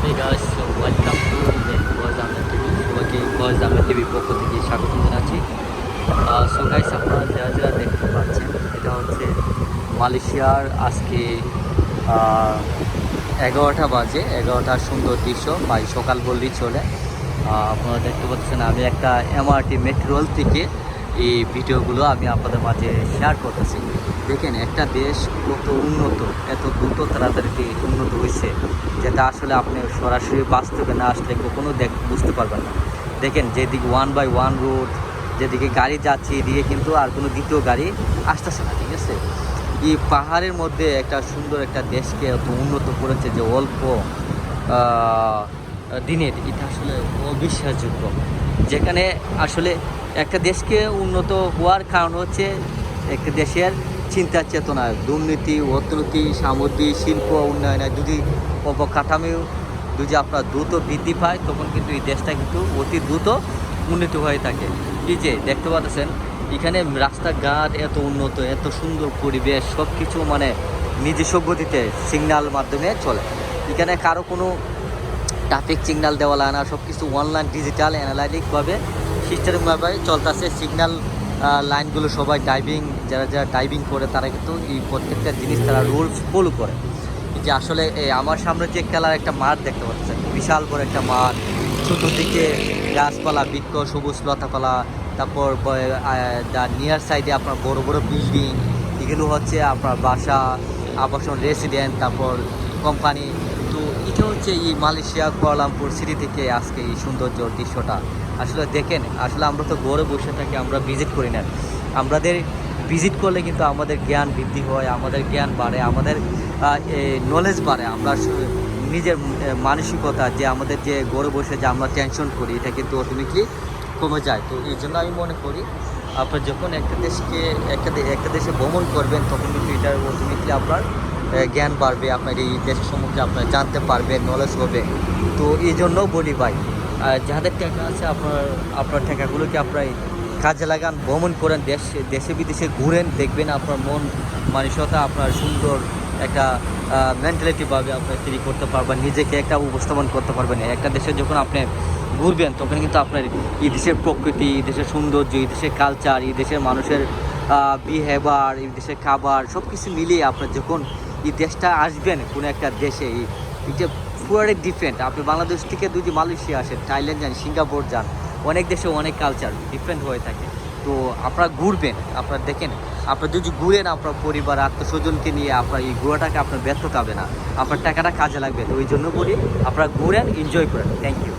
Hey guys, so welcome to the Boys Ahmed TV. সবাইকে Boys Ahmed TV পক্ষ থেকে স্বাগত জানাচ্ছি। সো গাইস, আপনারা যারা যারা দেখতে পাচ্ছেন, এটা হচ্ছে মালয়েশিয়ার আজকে 11টা বাজে, 11টার সুন্দর দৃশ্য ভাই, সকাল বললেই চলে। আপনারা দেখতে পাচ্ছেন আমি একটা এমআরটি মেট্রোল থেকে এই ভিডিওগুলো আমি আপনাদের মাঝে শেয়ার করতেছি। দেখেন একটা দেশ কত উন্নত, এত দ্রুত তাড়াতাড়ি উন্নত হয়েছে, যেটা আসলে আপনি সরাসরি বাস্তবে না আসলে কখনো বুঝতে পারবেন না। দেখেন যেদিকে 1x1 রোড, যেদিকে গাড়ি যাচ্ছে এদিকে কিন্তু আর কোনো দ্বিতীয় গাড়ি আসতেছে না, ঠিক আছে। এই পাহাড়ের মধ্যে একটা সুন্দর একটা দেশকে এত উন্নত করেছে যে অল্প দিনের, এটা আসলে অবিশ্বাসযোগ্য। যেখানে আসলে একটা দেশকে উন্নত হওয়ার কারণ হচ্ছে একটা দেশের চিন্তা চেতনা, দুর্নীতি, অর্থনীতি, সামগ্রিক শিল্প উন্নয়নে যদি অবকাঠামো যদি আপনার দ্রুত বৃদ্ধি পায়, তখন কিন্তু এই দেশটা কিন্তু অতি দ্রুত উন্নতি হয়ে থাকে। এই যে দেখতে পাচ্ছেন এখানে রাস্তাঘাট এত উন্নত, এত সুন্দর পরিবেশ, সব কিছু মানে নিজস্ব গতিতে সিগন্যাল মাধ্যমে চলে। এখানে কারো কোনো ট্রাফিক সিগন্যাল দেওয়া লাগে না, সব কিছু অনলাইন ডিজিটাল অ্যানালাইটিকভাবে সিস্টেমভাবে চলতেছে। সিগন্যাল লাইনগুলো সবাই যারা যারা ড্রাইভিং করে তারা কিন্তু এই প্রত্যেকটা জিনিস তারা রুলস ফলো করে। যে আসলে আমার সামনে যে খেলার একটা মাঠ দেখতে পাচ্ছেন, বিশাল বড় একটা মাঠ, চতুর্দিকে গাছপালা, বৃক্ষ, সবুজ লতাপালা, তারপর নিয়ার সাইডে আপনার বড় বড় বিল্ডিং, এগুলো হচ্ছে আপনার বাসা, আবাসন, রেসিডেন্ট, তারপর কোম্পানি। তো এটা হচ্ছে এই মালয়েশিয়া কুয়ালালামপুর সিটি থেকে আজকে এই সৌন্দর্য দৃশ্যটা আসলে দেখেন। আসলে আমরা তো ঘরে বসে থাকি, আমরা ভিজিট করি না। আমাদের ভিজিট করলে কিন্তু আমাদের জ্ঞান বৃদ্ধি হয়, আমাদের জ্ঞান বাড়ে, আমাদের নলেজ বাড়ে। আমরা নিজের মানসিকতা যে আমাদের যে ঘরে বসে যে আমরা টেনশন করি, এটা কিন্তু অটোমেটিকলি কমে যায়। তো এই জন্য আমি মনে করি আপনার যখন একটা দেশে ভ্রমণ করবেন, তখন কিন্তু এটার অটোমেটিকলি আপনার জ্ঞান বাড়বে, আপনার এই দেশের সম্বন্ধে আপনার জানতে পারবেন, নলেজ হবে। তো এই জন্য বলি ভাই, যাদের টাকা আছে আপনার টাকাগুলোকে আপনার কাজে লাগান, ভ্রমণ করেন, দেশে বিদেশে ঘুরেন, দেখবেন আপনার মন মানসিকতা আপনার সুন্দর একটা মেন্টালিটিভাবে আপনার তৈরি করতে পারবেন, নিজেকে একটা উপস্থাপন করতে পারবেন। একটা দেশে যখন আপনি ঘুরবেন, তখন কিন্তু আপনার এই দেশের প্রকৃতি, এই দেশের সৌন্দর্য, এই দেশের কালচার, এই দেশের মানুষের বিহেভিয়ার, এই দেশের খাবার, সব কিছু মিলিয়ে আপনার যখন এই দেশটা আসবেন কোনো একটা দেশে, এটা পুরোটাই ডিফারেন্ট। আপনি বাংলাদেশ থেকে যদি মালয়েশিয়া আসেন, থাইল্যান্ড যান, সিঙ্গাপুর যান, অনেক দেশে অনেক কালচার ডিফারেন্ট হয়ে থাকে। তো আপনারা ঘুরবেন, আপনারা দেখেন, আপনার যদি ঘুরেন আপনার পরিবার আত্মস্বজনকে নিয়ে, আপনার এই ঘোরাটাকে আপনার ব্যর্থ পাবে না, আপনার টাকাটা কাজে লাগবে। তো ওই জন্য বলি আপনারা ঘুরেন, এনজয় করেন। Thank you.